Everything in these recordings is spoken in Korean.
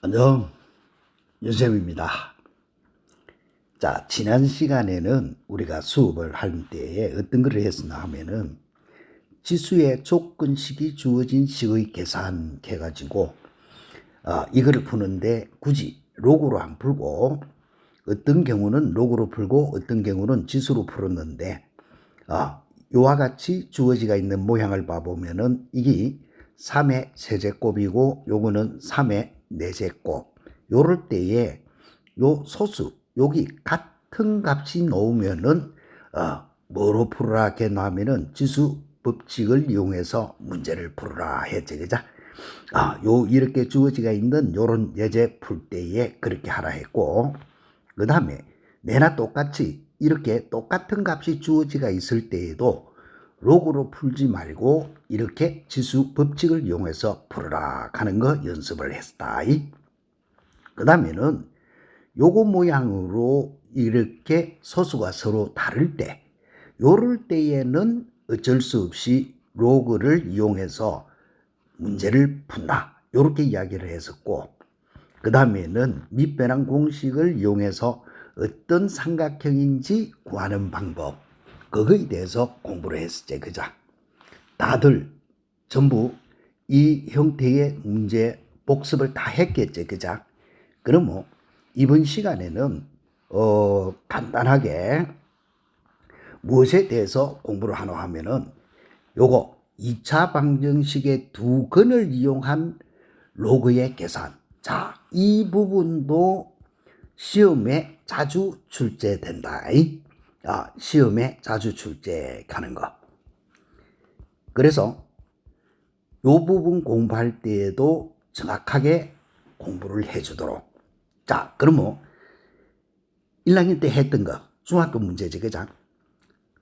안녕, 윤쌤입니다. 자, 지난 시간에는 우리가 수업을 할 때에 어떤 걸 했었나 하면은 지수의 조건식이 주어진 식의 계산 해가지고 이거를 푸는데 굳이 로그로 안 풀고 어떤 경우는 로그로 풀고 어떤 경우는 지수로 풀었는데 요와 같이 주어지가 있는 모양을 봐보면은 이게 3의 세제곱이고 요거는 3의 4제곱. 요럴 때에 요 소수 여기 같은 값이 나오면은 뭐로 풀어라 했냐면은 지수 법칙을 이용해서 문제를 풀어라 했지, 그죠? 요 이렇게 주어지가 있는 요런 예제 풀 때에 그렇게 하라 했고, 그 다음에 내나 똑같이 이렇게 똑같은 값이 주어지가 있을 때에도 로그로 풀지 말고 이렇게 지수 법칙을 이용해서 풀어라 하는 거 연습을 했다. 그 다음에는 요거 모양으로 이렇게 소수가 서로 다를 때, 요럴 때에는 어쩔 수 없이 로그를 이용해서 문제를 푼다. 요렇게 이야기를 했었고, 그 다음에는 밑변환 공식을 이용해서 어떤 삼각형인지 구하는 방법, 그거에 대해서 공부를 했었지, 그죠? 다들 전부 이 형태의 문제 복습을 다 했겠지, 그죠? 그러면 이번 시간에는 간단하게 무엇에 대해서 공부를 하노 하면은 요거 2차 방정식의 두 근을 이용한 로그의 계산. 자, 이 부분도 시험에 자주 출제된다. 시험에 자주 출제하는 거. 그래서 요 부분 공부할 때에도 정확하게 공부를 해주도록. 자, 그러면 1학년 때 했던 거 중학교 문제지, 그죠?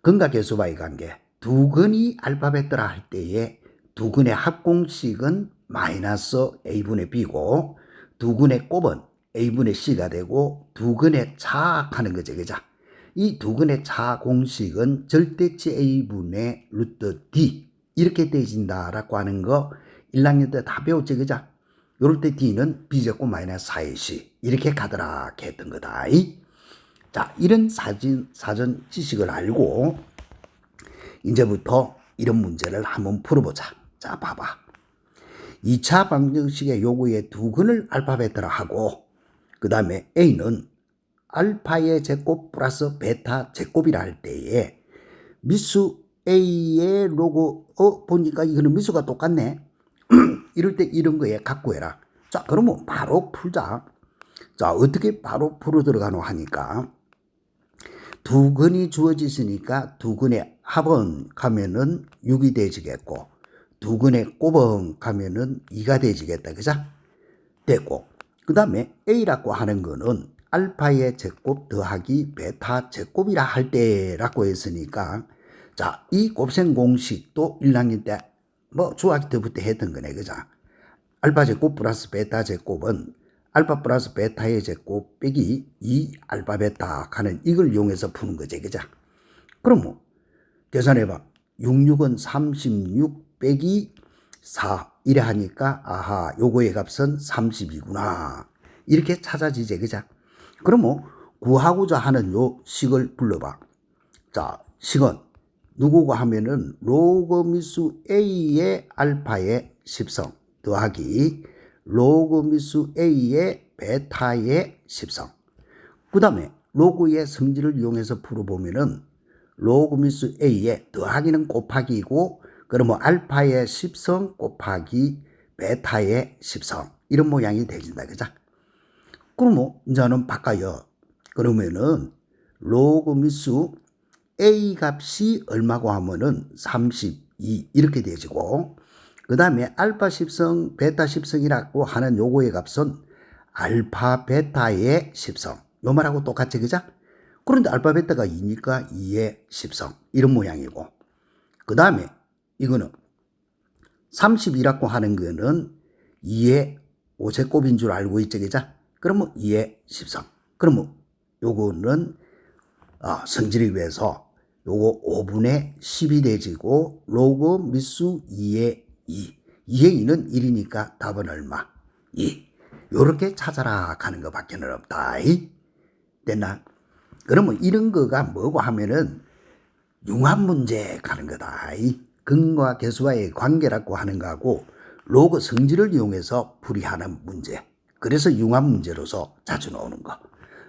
근각계수와의 관계. 두 근이 알파벳더라 할 때에 두 근의 합공식은 마이너스 a분의 b고 두 근의 곱은 a분의 c가 되고 두 근의 차하는 거죠, 그죠? 이 두 근의 차 공식은 절대치 a분의 루트 d 이렇게 되어진다라고 하는 거 1학년 때 다 배웠지, 그죠? 요럴 때 d는 b제곱 마이너스 4의 c 이렇게 가더라 했던 거다. 자, 이런 사전 지식을 알고 이제부터 이런 문제를 한번 풀어보자. 자, 봐봐. 2차 방정식의 요구의 두 근을 알파벳으로 하고 그 다음에 a는 알파의 제곱 플러스 베타 제곱이라 할 때에 미수 a의 로그 보니까 이거는 미수가 똑같네. 이럴 때 이런 거에 갖고 해라. 자, 그러면 바로 풀자. 자, 어떻게 바로 풀어 들어가노 하니까 두 근이 주어지으니까 두 근의 합은 가면은 6이 되지겠고 두 근의 곱은 가면은 2가 되지겠다, 그죠? 됐고 그 다음에 a라고 하는 거는 알파의 제곱 더하기 베타 제곱이라 할 때라고 했으니까 자, 이 곱셈 공식도 1학년 때 뭐 중학교 때부터 했던 거네, 그죠? 알파 제곱 플러스 베타 제곱은 알파 플러스 베타의 제곱 빼기 2 알파 베타 하는 이걸 이용해서 푸는 거지, 그죠? 그럼 뭐 계산해봐. 66은 36 빼기 4 이래 하니까 아하, 요거의 값은 32구나 이렇게 찾아지지, 그죠? 그럼 뭐 구하고자 하는 요 식을 불러봐. 자, 식은 누구고 하면은 로그미수 a의 알파의 10성 더하기 로그미수 a의 베타의 10성. 그 다음에 로그의 성질을 이용해서 풀어보면은 로그미수 a의 더하기는 곱하기이고 그러면 알파의 10성 곱하기 베타의 10성 이런 모양이 되진다, 그죠? 그러면 이제는 바꿔요. 그러면은 로그미수 a 값이 얼마고 하면은 32 이렇게 되지고 그 다음에 알파 10성 베타 10성이라고 하는 요거의 값은 알파 베타의 10성 요 말하고 똑같지, 그죠? 그런데 알파 베타가 2니까 2의 10성 이런 모양이고 그 다음에 이거는 32라고 하는 거는 2의 5제곱인 줄 알고 있지, 그죠? 그러면 2의 10성 그러면 요거는 성질에 비해서 요거 5분의 10이 되지고 로그 미수 2의 2 2의 2는 1이니까 답은 얼마? 2. 요렇게 찾아라 하는 것밖에는 없다. 됐나? 그러면 이런 거가 뭐고 하면은 융합문제 가는 거다. 근과 개수와의 관계라고 하는 거하고 로그 성질을 이용해서 풀이하는 문제. 그래서 융합문제로서 자주 나오는 거.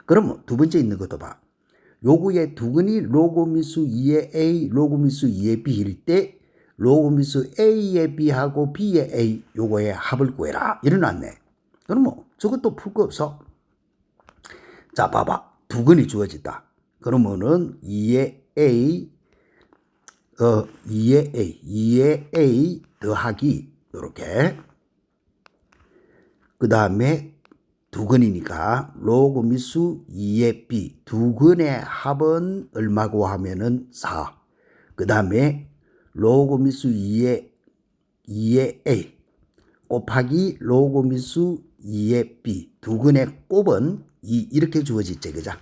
그러면 두 번째 있는 것도 봐. 요구의 두근이 로그미수 2의 A, 로그미수 2의 B일 때 로그미수 A의 B하고 B의 A 요거의 합을 구해라. 이래놨네. 그럼 뭐 저것도 풀 거 없어. 자 봐봐. 두근이 주어진다. 그러면은 2의 A 2의 A 더하기 요렇게 그 다음에 두근이니까 로그미수 2의 B 두근의 합은 얼마고 하면은 4. 그 다음에 로그미수 2의 A 곱하기 로그미수 2의 B 두근의 곱은 2 이렇게 주어지지 그죠?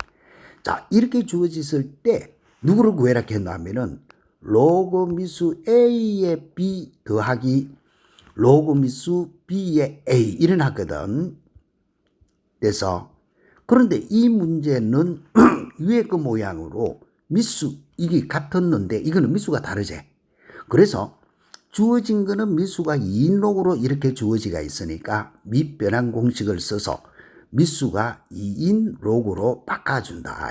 자 이렇게 주어졌을 때 누구를 구해라 했냐면은 로그미수 A의 B 더하기 로그미수 B의 A 일어났거든. 그래서 그런데 이 문제는 위에 그 모양으로 미수 이게 같았는데 이거는 미수가 다르지. 그래서 주어진 거는 미수가 2인 록으로 이렇게 주어지가 있으니까 밑변환 공식을 써서 미수가 2인 록으로 바꿔준다.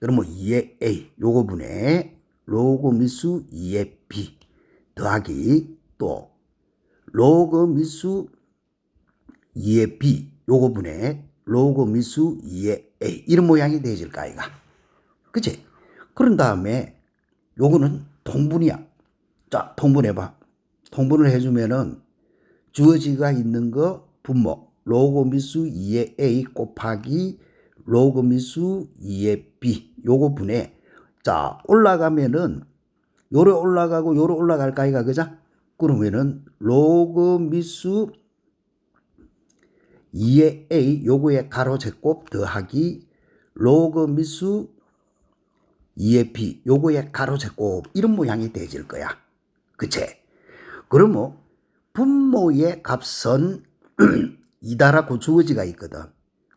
그러면 2의 A 요거 분에 로그 미수 2의 B 더하기 또 로그 미수 2의 B 요거 분에 로그 미수 2의 A 이런 모양이 되어질까 이가 그치? 그런 다음에 요거는 통분이야. 자 통분해봐. 통분을 해주면은 주어지가 있는 거 분모 로그 미수 2의 A 곱하기 로그 미수 2의 B 요거 분에 자 올라가면은 요래 올라가고 요래 올라갈까 이가 그죠? 그러면은 로그 미수 2의 A 요거의 가로 제곱 더하기 로그 미수 2의 B 요거의 가로 제곱 이런 모양이 되질 거야. 그치? 그러면 분모의 값은 2다라고 주어지가 있거든.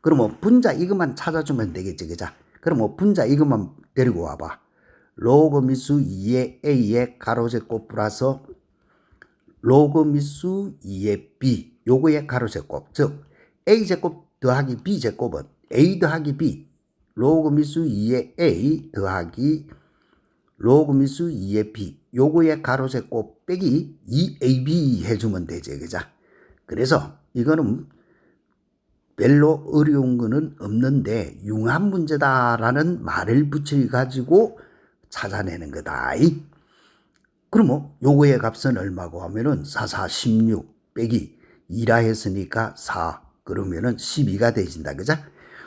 그러면 분자 이것만 찾아주면 되겠지 그죠? 그러면 분자 이것만 데리고 와봐. 로그 미수 2의 A의 가로 제곱 플러스 로그 미수 2의 B 요거의 가로 제곱 즉 A 제곱 더하기 B 제곱은 A 더하기 B 로그 미수 2의 A 더하기 로그 미수 2의 B 요거의 가로 제곱 빼기 2AB 해주면 되지 그죠? 그래서 이거는 별로 어려운 거는 없는데 융합 문제다라는 말을 붙여가지고 찾아내는 거다. 그러면 요거의 값은 얼마고 하면은 4, 4, 16 빼기 2라 했으니까 4 그러면은 12가 되진다 그죠?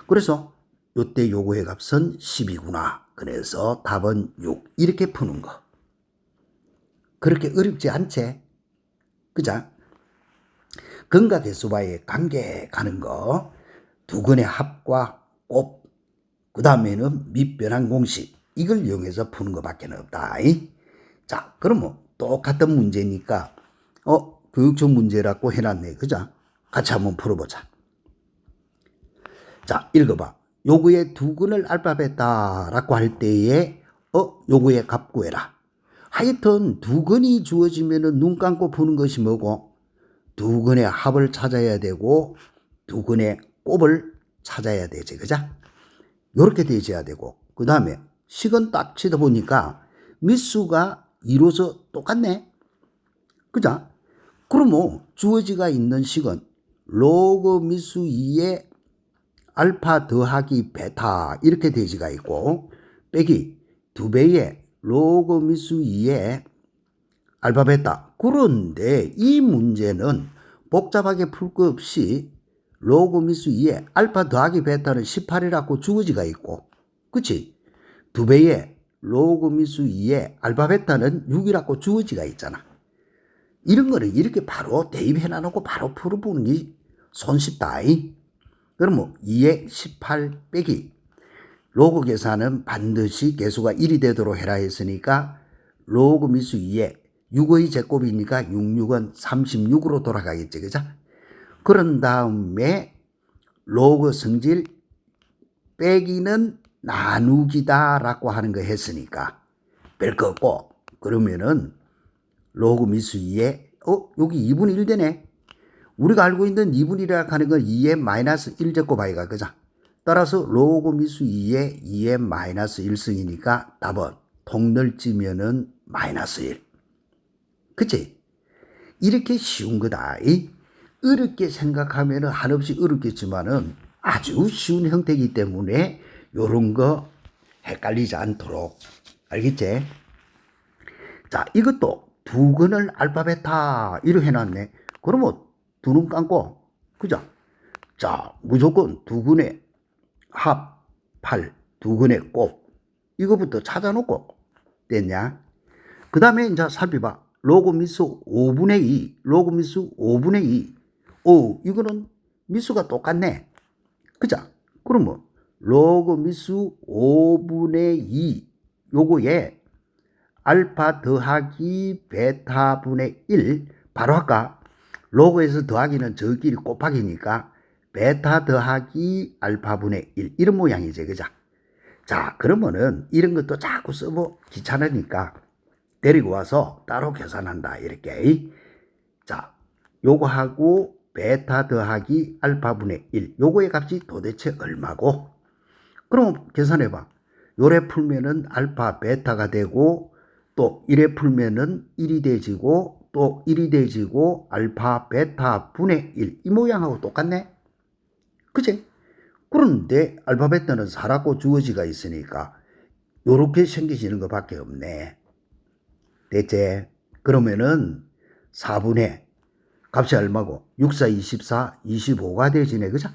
그래서 요때 요거의 값은 10이구나. 그래서 답은 6 이렇게 푸는 거. 그렇게 어렵지 않지? 그죠? 근과 개수와의 관계 가는 거 두근의 합과 곱 그 다음에는 밑변환 공식 이걸 이용해서 푸는 것밖에 없다. 자 그러면 똑같은 문제니까 교육적 문제라고 해놨네 그죠? 같이 한번 풀어보자. 자 읽어봐. 요거의 두근을 알파벳다라고 할 때에 요거의 값 구해라. 하여튼 두근이 주어지면은 눈 감고 푸는 것이 뭐고 두근의 합을 찾아야 되고 두근의 곱을 찾아야 되지 그죠? 요렇게 되어야 되고 그 다음에 식은 딱 치다 보니까 미수가 2로서 똑같네 그죠? 그러면 주어지가 있는 식은 로그 미수 2의 알파 더하기 베타 이렇게 되지가 있고 빼기 2배의 로그 미수 2의 알파 베타. 그런데 이 문제는 복잡하게 풀 거 없이 로그 미수 2의 알파 더하기 베타는 18이라고 주어지가 있고 그치? 2배의 로그 미수 2의 알파 베타는 6이라고 주어지가 있잖아. 이런 거는 이렇게 바로 대입해 놔놓고 바로 풀어보는 게 손쉽다. 그러면 2의 18 빼기 로그 계산은 반드시 개수가 1이 되도록 해라 했으니까 로그 미수 2의 6의 제곱이니까 66은 36으로 돌아가겠지 그죠? 그런 다음에 로그 성질 빼기는 나누기다 라고 하는 거 했으니까 뺄 거 없고, 그러면은 로그 미수 2에 여기 2분의 1 되네. 우리가 알고 있는 2분의 1이라고 하는 건 2의 마이너스 1제곱 아이가, 그죠? 따라서 로그 미수 2에 2의 마이너스 1승이니까 답은 통널지면은 마이너스 1. 그치? 이렇게 쉬운 거다. 어렵게 생각하면 한없이 어렵겠지만은 아주 쉬운 형태이기 때문에 요런 거 헷갈리지 않도록. 알겠지? 자, 이것도 두근을 알파 베타 이렇게 해놨네. 그러면 두 눈 감고, 그죠? 자, 무조건 두근의 합 8, 두근의 곱 이거부터 찾아놓고 됐냐? 그 다음에 이제 살펴봐. 로그 미수 5분의 2, 로그 미수 5분의 2. 이거는 미수가 똑같네. 그죠? 그러면 로그 미수 5분의 2 요거에 알파 더하기 베타분의 1 바로 할까? 로그에서 더하기는 저끼리 곱하기니까 베타 더하기 알파분의 1 이런 모양이지, 그죠? 자, 그러면은 이런 것도 자꾸 써보 귀찮으니까 데리고 와서 따로 계산한다 이렇게. 자, 요거하고 베타 더하기 알파분의 1 요거의 값이 도대체 얼마고? 그럼 계산해봐. 요래 풀면은 알파 베타가 되고 또 이래 풀면은 1이 돼지고 또 1이 돼지고 알파 베타 분의 1 이 모양하고 똑같네. 그치? 그런데 알파 베타는 살았고 주어지가 있으니까 요렇게 생기시는 것밖에 없네. 됐지? 그러면은 4분의 값이 얼마고? 6, 4, 24, 25가 되지네. 그죠?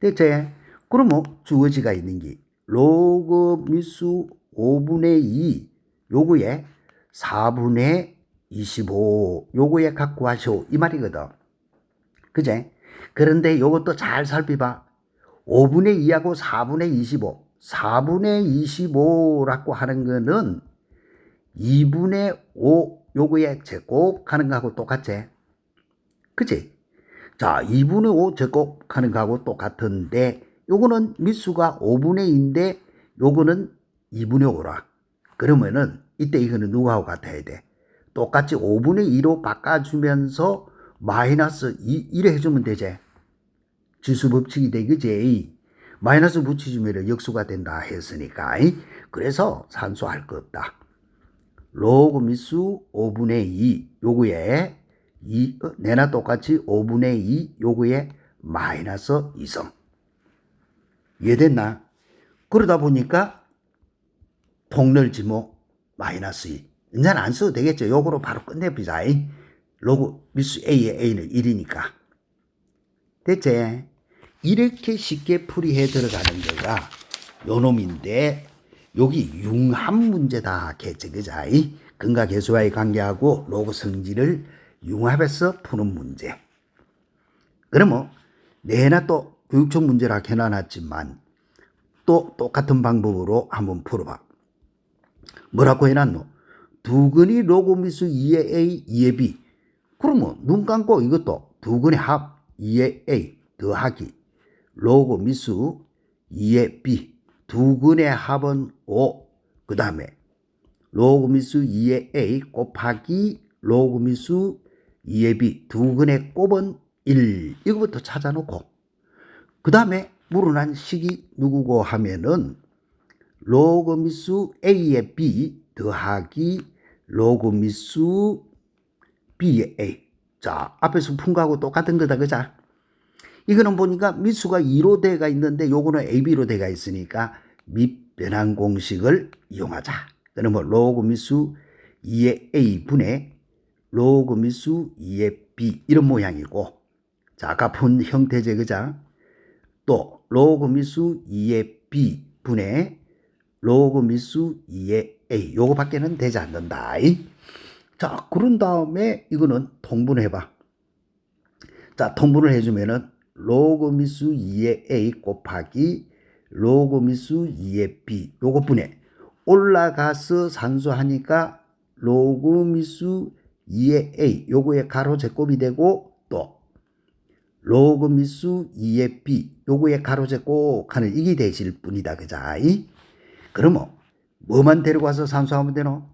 됐지? 그러면 주어지가 있는 게 로그 미수 5분의 2 요거에 4분의 25 요거에 갖고 하시오 이 말이거든. 그제? 그런데 요것도 잘 살펴봐. 5분의 2하고 4분의 25 4분의 25라고 하는 거는 2분의 5 요거에 제곱하는 거하고 똑같지? 그치? 자, 2분의 5 제곱하는 거하고 똑같은데 요거는 미수가 5분의 2인데 요거는 2분의 5라. 그러면은 이때 이거는 누구하고 같아야 돼? 똑같이 5분의 2로 바꿔주면서 마이너스 2를 해주면 되지. 지수법칙이 되겠지. 마이너스 붙여주면 역수가 된다 했으니까. 그래서 산수할 거 없다. 로그 미수 5분의 2 요거에 내나 똑같이 5분의 2 요거에 마이너스 2성. 이해됐나? 그러다 보니까 통널지모 마이너스 2. 이제는 안 써도 되겠죠. 요거로 바로 끝내보자. 로그 미수 A의 A는 1이니까. 됐지? 이렇게 쉽게 풀이해 들어가는 거가 요 놈인데 여기 융합 문제다 했지. 그자? 근각계수와의 관계하고 로그 성질을 융합해서 푸는 문제. 그러면 내나 또 교육적 문제라 해놔놨지만 또 똑같은 방법으로 한번 풀어봐. 뭐라고 해놨노? 두근이 로그 미수 2의 A, 2의 B. 그러면 눈 감고 이것도 두근의 합 2의 A 더하기 로그 미수 2의 B. 두근의 합은 5. 그 다음에 로그 미수 2의 A 곱하기 로그 미수 2의 B. 두근의 곱은 1. 이거부터 찾아놓고 그 다음에 물어난 식이 누구고 하면은 로그 미수 A의 B 더하기 로그 미수 B의 A. 자, 앞에서 푼 거하고 똑같은 거다, 그자? 이거는 보니까 미수가 2로 돼가 있는데 요거는 AB로 돼가 있으니까 밑변환 공식을 이용하자. 그러면 로그 미수 2의 A 분의 로그 미수 2의 B 이런 모양이고, 자, 아까 푼 형태제, 그자? 또 로그 미수 2의 B 분의 로그 미수 2의 A 요거밖에는 되지 않는다. 자, 그런 다음에 이거는 통분해봐. 자, 통분을 해주면은 로그 미수 2의 A 곱하기 로그 미수 2의 B 요것분에 올라가서 산수하니까 로그 미수 2의 A 요거의 가로 제곱이 되고 또 로그 미수 2의 b 요거에 가로제곱 하는 이게 되실 뿐이다. 그자? 그러면 뭐만 데리고 와서 산수하면 되노?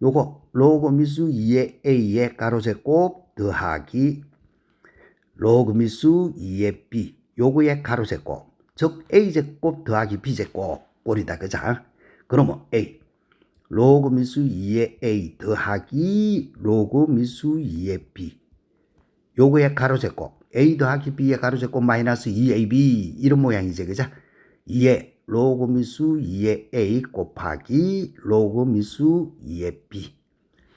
요거 로그 미수 2의 a에 가로제곱 더하기 로그 미수 2의 b 요거에 가로제곱 즉 a제곱 더하기 b제곱 꼴이다. 그자? 그러면 a 로그 미수 2의 a 더하기 로그 미수 2의 b 요거의 가로제곱 a 더하기 b의 가로제곱 마이너스 2ab 이런 모양이지. 그자? 2의 로그 미수 2의 a 곱하기 로그 미수 2의 b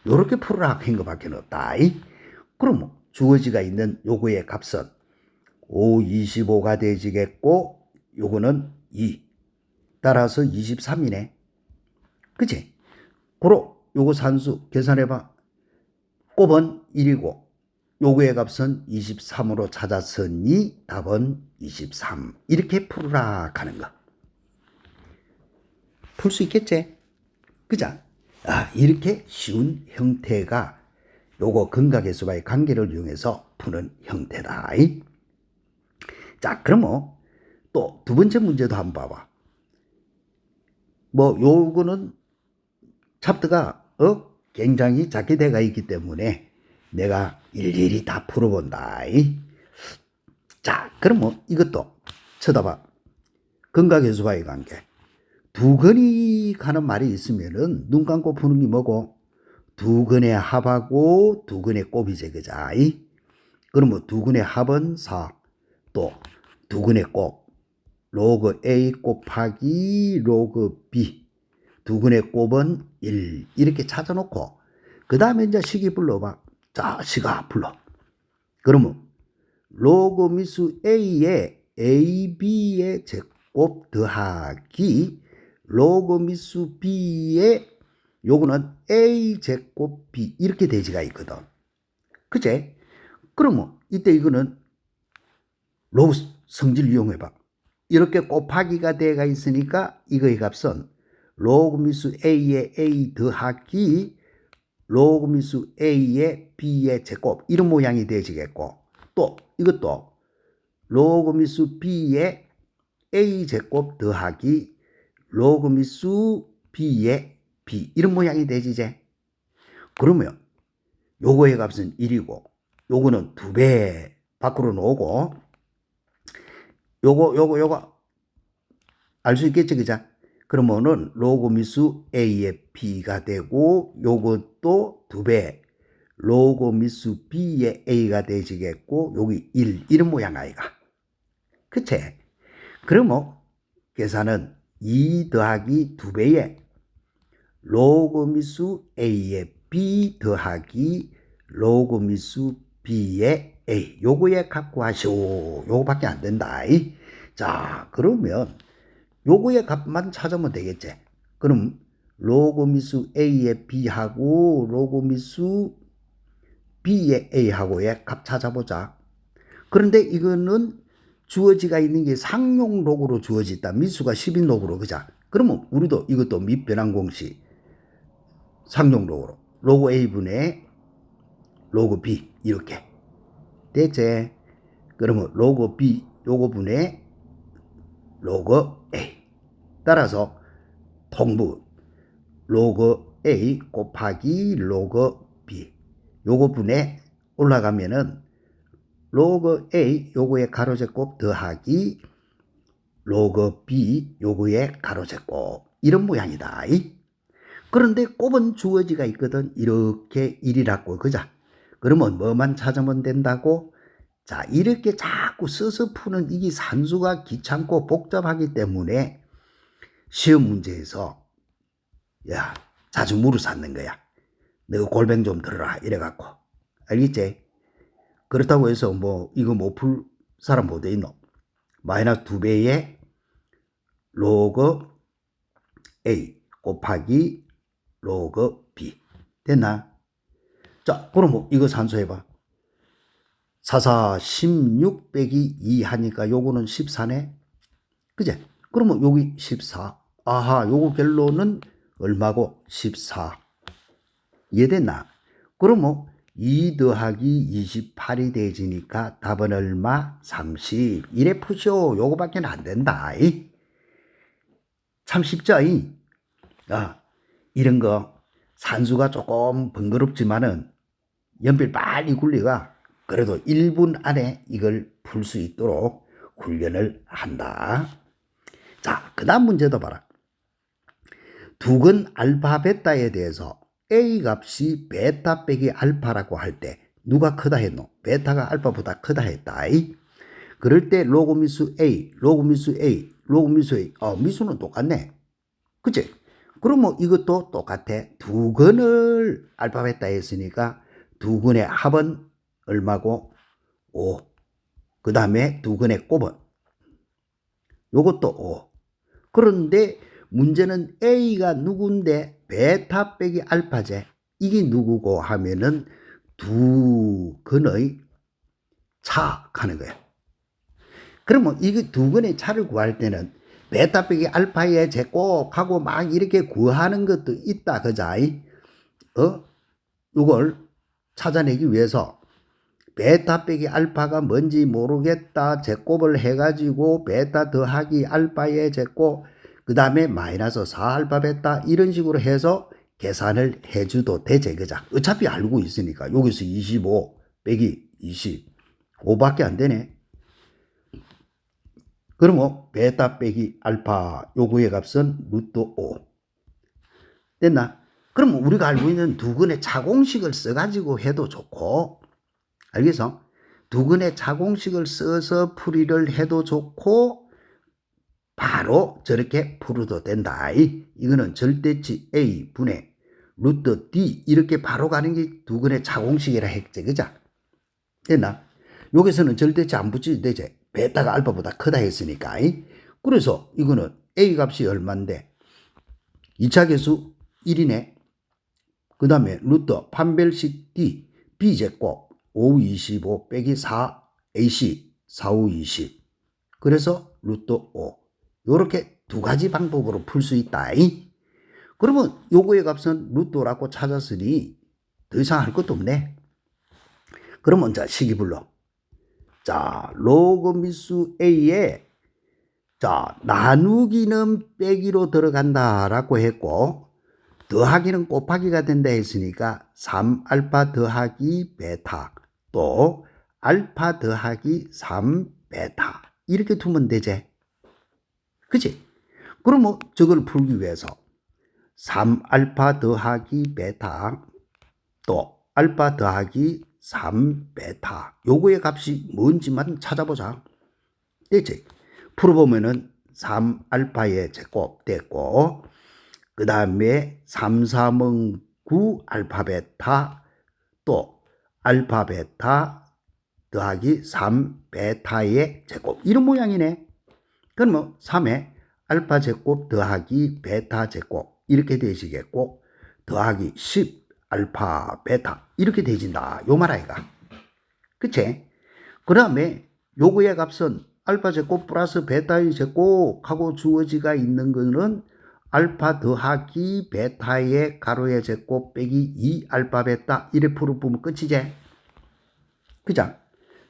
요렇게 풀으라 한 것밖에 없다. 그럼 주어지가 있는 요거의 값은 5, 25가 되지겠고 요거는 2 따라서 23이네. 그치? 그럼 요거 산수 계산해봐. 곱은 1이고 요거의 값은 23으로 찾았으니 답은 23 이렇게 풀으라 하는 거. 풀 수 있겠지? 그자? 이렇게 쉬운 형태가 요거 근각계수와의 관계를 이용해서 푸는 형태다. 자, 그러면 또 두 번째 문제도 한번 봐봐. 뭐 요거는 챕터가 굉장히 작게 돼가 있기 때문에 내가 일일이 다 풀어본다. 자, 그러면 이것도 쳐다봐. 근각계수와의 관계. 두근이 가는 말이 있으면은 눈 감고 푸는 게 뭐고? 두근의 합하고 두근의 곱이지. 그자? 그러면 두근의 합은 4. 또 두근의 곱 로그 a 곱하기 로그 b 두근의 곱은 1 이렇게 찾아놓고 그 다음에 이제 식이 불러봐. 자, 식아 불러. 그러면 로그 미수 a의 ab의 제곱 더하기 로그 미수 b의 요거는 a 제곱 b 이렇게 되지가 있거든. 그치? 그러면 이때 이거는 로그 성질 이용해봐. 이렇게 곱하기가 돼가 있으니까 이거의 값은 로그 미수 a의 a 더하기 로그 미수 a의 b의 제곱 이런 모양이 되지겠고 또 이것도 로그 미수 b의 a 제곱 더하기 로그 미수 b의 b 이런 모양이 되지제. 그러면 요거의 값은 1이고 요거는 2배 밖으로 놓고 요거 알 수 있겠지. 그자? 그러면은 로그 미수 a의 b가 되고 요것도 2배 로그 미수 b의 a가 되지겠고 여기 1 이런 모양 아이가. 그치? 그러면 계산은 2 더하기 2배에 로그 미수 a의 b 더하기 로그 미수 b의 a 요거에 갖고 하시오. 요거밖에 안 된다. 자, 그러면 요거의 값만 찾으면 되겠지. 그럼 로그 미수 a의 b하고 로그 미수 b의 a하고의 값 찾아보자. 그런데 이거는 주어지가 있는 게 상용 로그로 주어졌다. 미수가 10인 로그로. 그자? 그러면 우리도 이것도 밑변환 공식 상용 로그로 로그 a분의 로그 b 이렇게 됐지? 그러면 로그 b 요거 분의 로그 a 따라서 통분 로그 a 곱하기 로그 b 요거 분에 올라가면은 로그 a 요거의 가로제곱 더하기 로그 b 요거의 가로제곱 이런 모양이다. 그런데 곱은 주어지가 있거든. 이렇게 1이라고. 그자? 그러면 뭐만 찾으면 된다고? 자, 이렇게 자꾸 써서 푸는 이게 산수가 귀찮고 복잡하기 때문에 시험 문제에서 야, 자주 물을 샀는 거야. 너가 골뱅 좀 들어라 이래갖고. 알겠지? 그렇다고 해서 뭐 이거 못 풀 사람 못 있노? 마이너스 2배의 로그 a 곱하기 로그 b 됐나? 자, 그럼 이거 산수해봐. 4, 16 빼기 2 하니까 요거는 14네. 그제? 그러면 여기 14. 아하, 요거 결론은 얼마고? 14. 이해됐나? 그러면 2 더하기 28이 되지니까 답은 얼마? 30. 이래 푸쇼. 요거밖에 안 된다. 참 쉽죠? 이런 거 산수가 조금 번거롭지만은 연필 빨리 굴리가 그래도 1분 안에 이걸 풀 수 있도록 훈련을 한다. 자, 그 다음 문제도 봐라. 두근 알파 베타에 대해서 A 값이 베타 빼기 알파라고 할 때 누가 크다 했노? 베타가 알파보다 크다 했다. 그럴 때 로그 미수 A, 로그 미수 A, 로그 미수 A. 미수는 똑같네. 그치? 그러면 이것도 똑같아. 두근을 알파 베타 했으니까 두근의 합은 얼마고? 5. 그 다음에 두근의 곱은 요것도 5. 그런데 문제는 A가 누군데 베타 빼기 알파제. 이게 누구고 하면은 두 근의 차 하는 거예요. 그러면 이게 두 근의 차를 구할 때는 베타 빼기 알파의 제곱하고 막 이렇게 구하는 것도 있다. 그자? 이걸 찾아내기 위해서 베타 빼기 알파가 뭔지 모르겠다. 제곱을 해가지고 베타 더하기 알파의 제곱 그 다음에 마이너스 4알파 베타 이런 식으로 해서 계산을 해줘도 되지. 그자? 어차피 알고 있으니까 여기서 25 빼기 25밖에 안 되네. 그러면 베타 빼기 알파 요구의 값은 루트 5 됐나? 그러면 우리가 알고 있는 두근의 차공식을 써가지고 해도 좋고 알겠어? 두근의 차공식을 써서 풀이를 해도 좋고 바로 저렇게 풀어도 된다. 이거는 절대치 A 분의 루트 D 이렇게 바로 가는 게 두근의 차공식이라 했지. 그죠? 됐나? 여기서는 절대치 안 붙여도 되지. 베타가 알파보다 크다 했으니까. 그래서 이거는 A 값이 얼만데 2차 계수 1이네. 그 다음에 루트 판별식 D B제곱 5, 25 빼기 4 AC 4, 5, 20 그래서 루트 5 요렇게 두 가지 방법으로 풀 수 있다. 그러면 요거의 값은 루트 5라고 찾았으니 더 이상 할 것도 없네. 그러면 자 식이불로 자 로그 미수 A에 자 나누기는 빼기로 들어간다라고 했고 더하기는 곱하기가 된다 했으니까 3알파 더하기 베타 또 알파 더하기 3베타 이렇게 두면 되지. 그치? 그러면 저걸 풀기 위해서 3알파 더하기 베타 또 알파 더하기 3베타 요거의 값이 뭔지만 찾아보자. 됐지? 풀어보면은 3알파의 제곱 됐고 그 다음에 3, 3은 9 알파 베타 또 알파 베타 더하기 3 베타의 제곱 이런 모양이네. 그러면 3에 알파 제곱 더하기 베타 제곱 이렇게 되시겠고 더하기 10 알파 베타 이렇게 되진다. 요 말 아이가. 그치? 그 다음에 요거의 값은 알파 제곱 플러스 베타의 제곱하고 주어지가 있는 거는 알파 더하기 베타의 가로의 제곱 빼기 2 알파 베타 이래 풀어보면 끝이지. 그죠?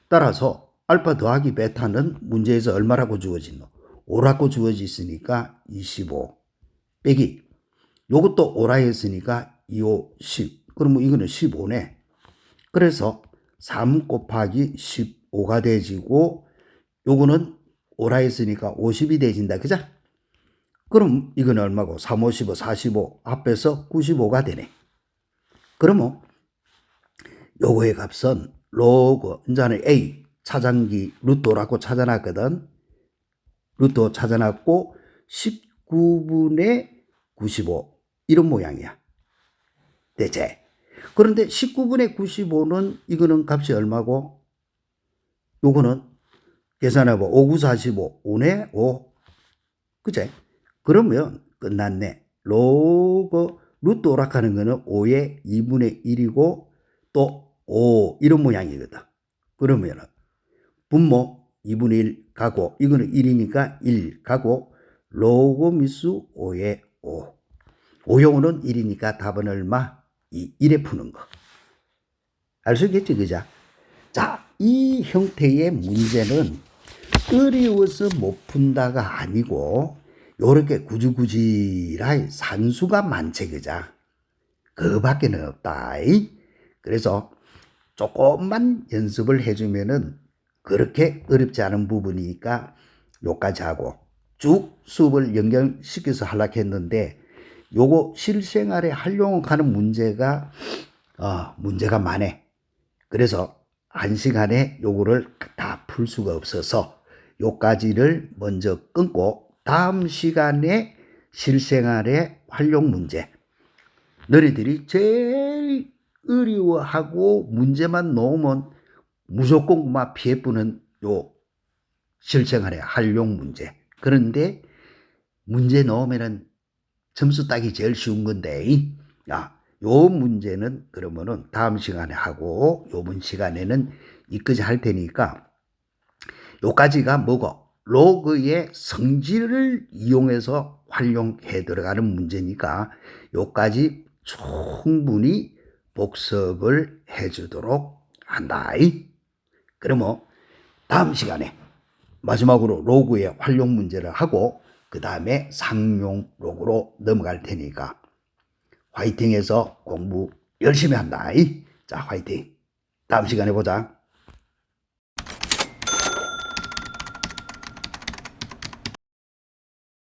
따라서 알파 더하기 베타는 문제에서 얼마라고 주어지노? 5라고 주어져 있으니까 25 빼기 요것도 5라 했으니까 2, 5, 10 그러면 이거는 15네. 그래서 3 곱하기 15가 되지고 요거는 5라 했으니까 50이 되진다. 그죠? 그럼 이건 얼마고? 3, 5, 15, 45 합해서 95가 되네. 그러면 요거의 값은 로그 이제는 A 차장기 루트라고 찾아놨거든. 루트 찾아놨고 19분의 95 이런 모양이야. 대체. 그런데 19분의 95는 이거는 값이 얼마고? 요거는 계산해봐. 5, 9, 45 5네 5. 그치? 그러면 끝났네. 로그 루트 오락하는 거는 5의 2분의 1이고 또 5 이런 모양이거든. 그러면 분모 2분의 1 가고 이거는 1이니까 1 가고 로그 미수 5의 5. 5용어는 1이니까 답은 얼마? 2. 1에 푸는 거. 알 수 있겠지, 그죠? 자, 이 형태의 문제는 어려워서 못 푼다가 아니고 요렇게 구질구질하게 산수가 많지, 그죠? 그밖에는 없다. 그래서 조금만 연습을 해주면은 그렇게 어렵지 않은 부분이니까 요까지 하고 쭉 수업을 연결시켜서 하려고 했는데 요거 실생활에 활용하는 문제가 문제가 많네. 그래서 한 시간에 요거를 다 풀 수가 없어서 요까지를 먼저 끊고 다음 시간에 실생활의 활용 문제, 너희들이 제일 어려워하고 문제만 놓으면 무조건 막 피해보는 요 실생활의 활용 문제. 그런데 문제 넣으면은 점수 따기 제일 쉬운 건데, 요 문제는 그러면은 다음 시간에 하고, 요번 시간에는 이까지 할 테니까, 요까지가 뭐고, 로그의 성질을 이용해서 활용해 들어가는 문제니까, 요까지 충분히 복습을 해 주도록 한다. 그러면 다음 시간에 마지막으로 로그의 활용 문제를 하고 그 다음에 상용 로그로 넘어갈 테니까 화이팅해서 공부 열심히 한다. 자, 화이팅. 다음 시간에 보자.